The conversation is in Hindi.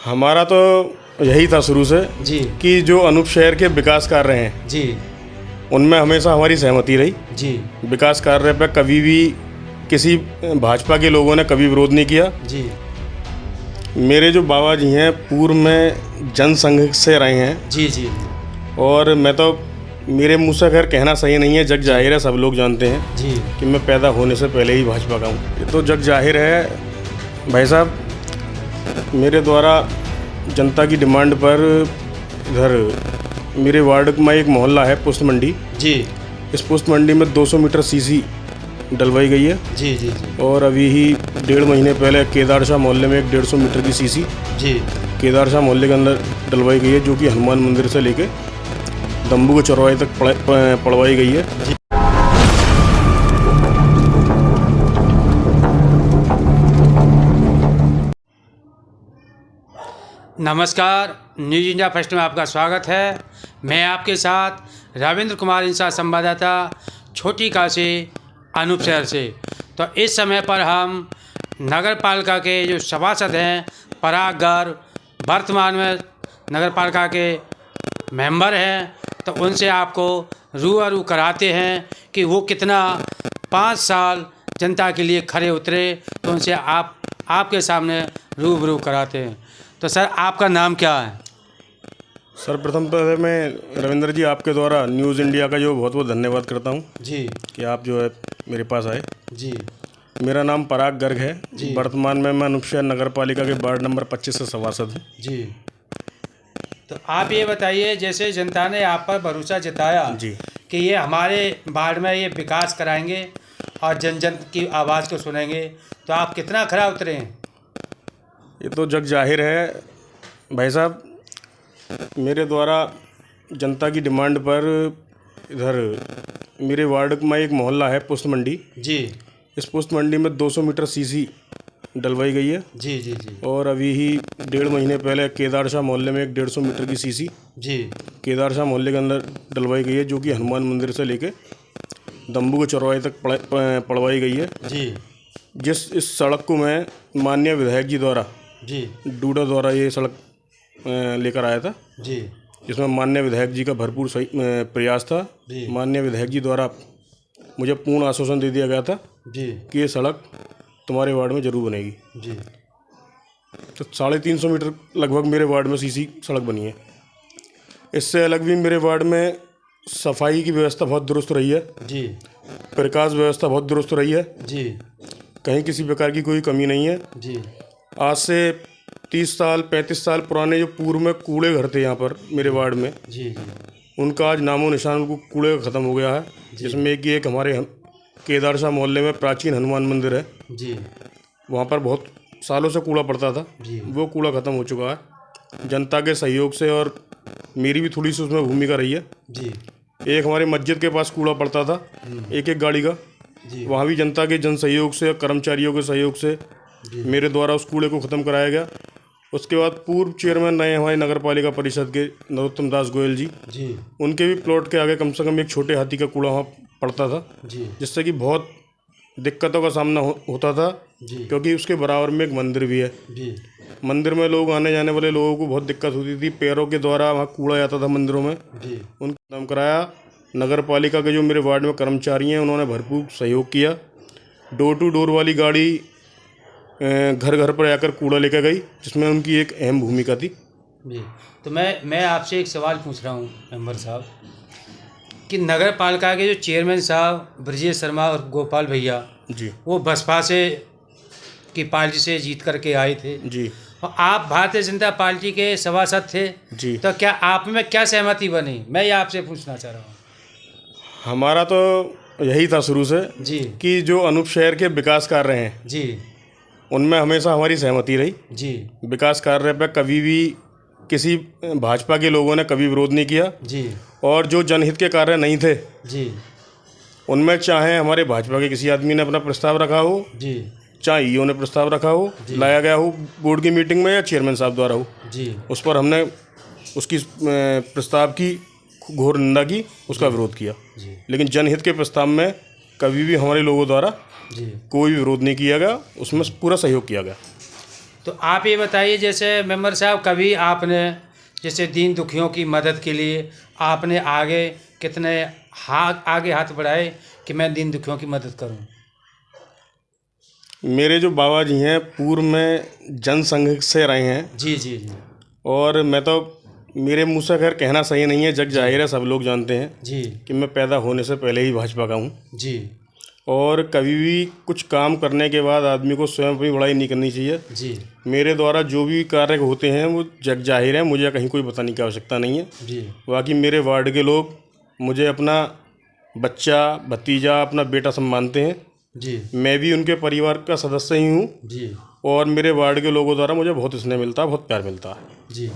हमारा तो यही था शुरू से जी कि जो अनूप शहर के विकास कार्य हैं जी उनमें हमेशा हमारी सहमति रही। जी विकास कार्य पर कभी भी किसी भाजपा के लोगों ने कभी विरोध नहीं किया। जी मेरे जो बाबा जी हैं पूर्व में जनसंघ से रहे हैं जी जी और मैं तो मेरे मुँह से खैर कहना सही नहीं है, जग जाहिर है, सब लोग जानते हैं जी कि मैं पैदा होने से पहले ही भाजपा का हूँ। ये तो जग जाहिर है भाई साहब। मेरे द्वारा जनता की डिमांड पर इधर मेरे वार्ड में एक मोहल्ला है पुष्ट मंडी। जी इस पुष्ट मंडी में 200 मीटर सीसी डलवाई गई है जी जी जी और अभी ही 1.5 महीने पहले केदार शाह मोहल्ले में एक 150 मीटर की सीसी जी केदार शाह मोहल्ले के अंदर डलवाई गई है, जो कि हनुमान मंदिर से लेके दम्बू के चौराहे तक पड़वाई गई है। नमस्कार, न्यूज इंडिया फर्स्ट में आपका स्वागत है। मैं आपके साथ रविंद्र कुमार इंसा, संवाददाता छोटी काशी अनूप शहर से। तो इस समय पर हम नगर पालिका के जो सभासद हैं पराग गर्ग, वर्तमान में नगर पालिका के मेंबर हैं, तो उनसे आपको रूबरू कराते हैं कि वो कितना 5 साल जनता के लिए खरे उतरे। तो उनसे आपके सामने रूबरू कराते हैं। तो सर, आपका नाम क्या है? सर्वप्रथम तो मैं रविंद्र जी आपके द्वारा न्यूज़ इंडिया का जो बहुत बहुत धन्यवाद करता हूँ जी कि आप जो है मेरे पास आए। जी मेरा नाम पराग गर्ग है। जी। वर्तमान में मैं अनूप शहर नगर पालिका के वार्ड नंबर 25 से सभासद हूँ। जी। तो आप ये बताइए, जैसे जनता ने आप पर भरोसा जताया जी कि ये हमारे वार्ड में ये विकास कराएंगे और जन जन की आवाज़ को सुनेंगे, तो आप कितना खरा उतरे हैं? ये तो जग जाहिर है भाई साहब। मेरे द्वारा जनता की डिमांड पर इधर मेरे वार्ड में एक मोहल्ला है पुष्ट मंडी। जी इस पुष्ट मंडी में 200 मीटर सीसी डलवाई गई है जी जी जी और अभी ही 1.5 महीने पहले केदार शाह मोहल्ले में एक 150 मीटर की सीसी जी केदार शाह मोहल्ले के अंदर डलवाई गई है, जो कि हनुमान मंदिर से लेके दम्बू के चौराहे तक पड़वाई गई है। जी इस सड़क को मैं माननीय विधायक जी द्वारा जी डूडा द्वारा ये सड़क लेकर आया था, जी जिसमें माननीय विधायक जी का भरपूर सही प्रयास था। जी माननीय विधायक जी द्वारा मुझे पूर्ण आश्वासन दे दिया गया था जी कि ये सड़क तुम्हारे वार्ड में ज़रूर बनेगी। जी तो 350 मीटर लगभग मेरे वार्ड में सीसी सड़क बनी है। इससे अलग भी मेरे वार्ड में सफाई की व्यवस्था बहुत दुरुस्त रही है, जी प्रकाश व्यवस्था बहुत दुरुस्त रही है, जी कहीं किसी प्रकार की कोई कमी नहीं है। जी आज से 30 साल 35 साल पुराने जो पूर्व में कूड़े घर थे यहाँ पर मेरे वार्ड में, जी जी उनका आज नामो निशान उनको कूड़े का ख़त्म हो गया है। जिसमें कि एक हमारे केदार शाह मोहल्ले में प्राचीन हनुमान मंदिर है, जी वहाँ पर बहुत सालों से कूड़ा पड़ता था, जी वो कूड़ा ख़त्म हो चुका है जनता के सहयोग से, और मेरी भी थोड़ी सी उसमें भूमिका रही है। जी एक हमारी मस्जिद के पास कूड़ा पड़ता था एक एक गाड़ी का, जी वहाँ भी जनता के जन सहयोग से, कर्मचारियों के सहयोग से जी मेरे द्वारा उस कूड़े को ख़त्म कराया गया। उसके बाद पूर्व चेयरमैन नए हमारे नगर पालिका परिषद के नरोत्तम दास गोयल जी, जी उनके भी प्लॉट के आगे कम से कम एक छोटे हाथी का कूड़ा वहाँ पड़ता था, जी जिससे कि बहुत दिक्कतों का सामना होता था, जी क्योंकि उसके बराबर में एक मंदिर भी है। जी मंदिर में लोग आने जाने वाले लोगों को बहुत दिक्कत होती थी, पैरों के द्वारा वहाँ कूड़ा जाता था मंदिरों में। जी उनको खत्म कराया। नगर पालिका के जो मेरे वार्ड में कर्मचारी हैं उन्होंने भरपूर सहयोग किया। डोर टू डोर वाली गाड़ी घर घर पर आकर कूड़ा लेकर गई, जिसमें उनकी एक अहम भूमिका थी। जी। तो मैं आपसे एक सवाल पूछ रहा हूँ मेंबर साहब, कि नगर पालिका के जो चेयरमैन साहब ब्रजेश शर्मा और गोपाल भैया, जी वो बसपा से की पार्टी से जीत करके आए थे, जी और आप भारतीय जनता पार्टी के सभासद थे, जी। तो क्या आप में क्या सहमति बनी, मैं ये आपसे पूछना चाह रहा हूँ। हमारा तो यही था शुरू से जी कि जो अनूप शहर के विकास कार्य हैं जी उनमें हमेशा हमारी सहमति रही। जी विकास कार्य पर कभी भी किसी भाजपा के लोगों ने कभी विरोध नहीं किया, जी और जो जनहित के कार्य नहीं थे जी उनमें चाहे हमारे भाजपा के किसी आदमी ने अपना प्रस्ताव रखा हो, जी चाहे ईओ ने प्रस्ताव रखा हो, लाया गया हो बोर्ड की मीटिंग में, या चेयरमैन साहब द्वारा हो, जी उस पर हमने उसकी प्रस्ताव की घोर निंदा की, उसका विरोध किया। जी लेकिन जनहित के प्रस्ताव में कभी भी हमारे लोगों द्वारा जी। कोई विरोध नहीं किया गया, उसमें पूरा सहयोग किया गया। तो आप ये बताइए, जैसे मेंबर साहब, कभी आपने जैसे दीन दुखियों की मदद के लिए आपने आगे कितने आगे हाथ बढ़ाए कि मैं दीन दुखियों की मदद करूं? मेरे जो बाबा जी हैं पूर्व में जनसंघ से रहे हैं, जी जी जी और मैं तो, मेरे मुँह से खैर कहना सही नहीं है, जग जाहिर है, सब लोग जानते हैं जी कि मैं पैदा होने से पहले ही भाजपा का हूँ। जी और कभी भी कुछ काम करने के बाद आदमी को स्वयं अपनी बड़ाई नहीं करनी चाहिए। जी मेरे द्वारा जो भी कार्य होते हैं वो जग जाहिर है, मुझे कहीं कोई बताने की आवश्यकता नहीं है। जी बाकी मेरे वार्ड के लोग मुझे अपना बच्चा, भतीजा, अपना बेटा सब मानते हैं। जी मैं भी उनके परिवार का सदस्य ही हूँ, जी और मेरे वार्ड के लोगों द्वारा मुझे बहुत स्नेह मिलता है, बहुत प्यार मिलता है। जी।